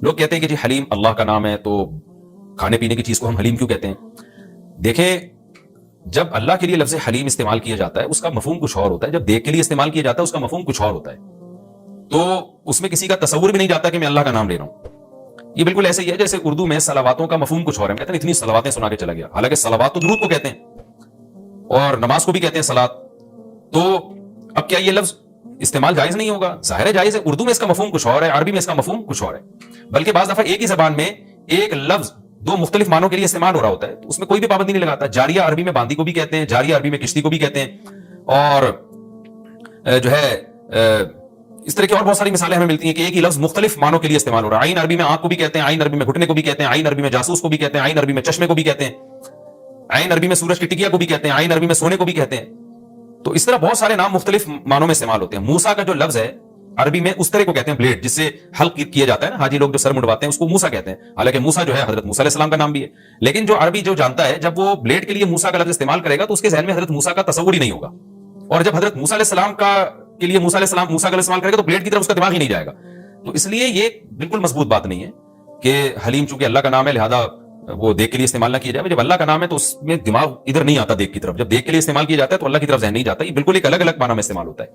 لوگ کہتے ہیں کہ جی حلیم اللہ کا نام ہے تو کھانے پینے کی چیز کو ہم حلیم کیوں کہتے ہیں؟ دیکھیں، جب اللہ کے لیے لفظ حلیم استعمال کیا جاتا ہے اس کا مفہوم کچھ اور ہوتا ہے، جب دیکھ کے لیے استعمال کیا جاتا ہے اس کا مفہوم کچھ اور ہوتا ہے، تو اس میں کسی کا تصور بھی نہیں جاتا کہ میں اللہ کا نام لے رہا ہوں۔ یہ بالکل ایسے ہی ہے جیسے اردو میں صلواتوں کا مفہوم کچھ اور ہے، کہتے ہیں اتنی صلواتیں سنا کے چلا گیا، حالانکہ صلوات تو درود کو کہتے ہیں اور نماز کو بھی کہتے ہیں صلات۔ تو اب کیا یہ لفظ استعمال جائز نہیں ہوگا؟ ظاہر ہے جائز ہے، اردو میں اس کا مفہوم کچھ اور ہے، عربی میں اس کا مفہوم کچھ اور ہے، بلکہ بعض دفعہ ایک ہی زبان میں ایک لفظ دو مختلف معنوں کے لیے استعمال ہو رہا ہوتا ہے، تو اس میں کوئی بھی پابندی نہیں لگاتا۔ جاریہ عربی میں باندی کو بھی کہتے ہیں، جاریہ عربی میں کشتی کو بھی کہتے ہیں، اور جو ہے اس طرح کی اور بہت ساری مثالیں ہمیں ملتی ہیں کہ ایک ہی لفظ مختلف معنوں کے لیے استعمال ہو رہا ہے۔ عین عربی میں آنکھ کو بھی کہتے ہیں، عین عربی میں گھٹنے کو بھی کہتے ہیں، عین عربی میں جاسوس کو بھی کہتے ہیں، عین عربی میں چشمے کو بھی کہتے ہیں، عین عربی میں سورج کی ٹکیا کو بھی کہتے ہیں، عین عربی میں سونے کو بھی کہتے ہیں۔ تو اس طرح بہت سارے نام مختلف معنوں میں استعمال ہوتے ہیں۔ موسیٰ کا جو لفظ ہے عربی میں اس طرح کو کہتے ہیں بلیڈ، جس سے حلق کیا جاتا ہے نا، حاجی لوگ جو سر منڈواتے ہیں اس کو موسیٰ کہتے ہیں، حالانکہ موسیٰ جو ہے حضرت موسیٰ علیہ السلام کا نام بھی ہے۔ لیکن جو عربی جو جانتا ہے جب وہ بلیڈ کے لیے موسیٰ کا لفظ استعمال کرے گا تو اس کے ذہن میں حضرت موسیٰ کا تصور ہی نہیں ہوگا، اور جب حضرت موسیٰ علیہ السلام کا کے لیے موسیٰ علیہ السلام موسیٰ کا استعمال کرے گا تو بلیڈ کی طرف اس کا دماغ ہی نہیں جائے گا۔ تو اس لیے یہ بالکل مضبوط بات نہیں ہے کہ حلیم چونکہ اللہ کا نام ہے لہذا وہ دیکھ کے لیے استعمال نہ کیا جائے۔ جب اللہ کا نام ہے تو اس میں دماغ ادھر نہیں آتا دیکھ کی طرف، جب دیکھ کے لیے استعمال کیا جاتا ہے تو اللہ کی طرف ذہن نہیں جاتا، یہ بالکل ایک الگ الگ معنی میں استعمال ہوتا ہے۔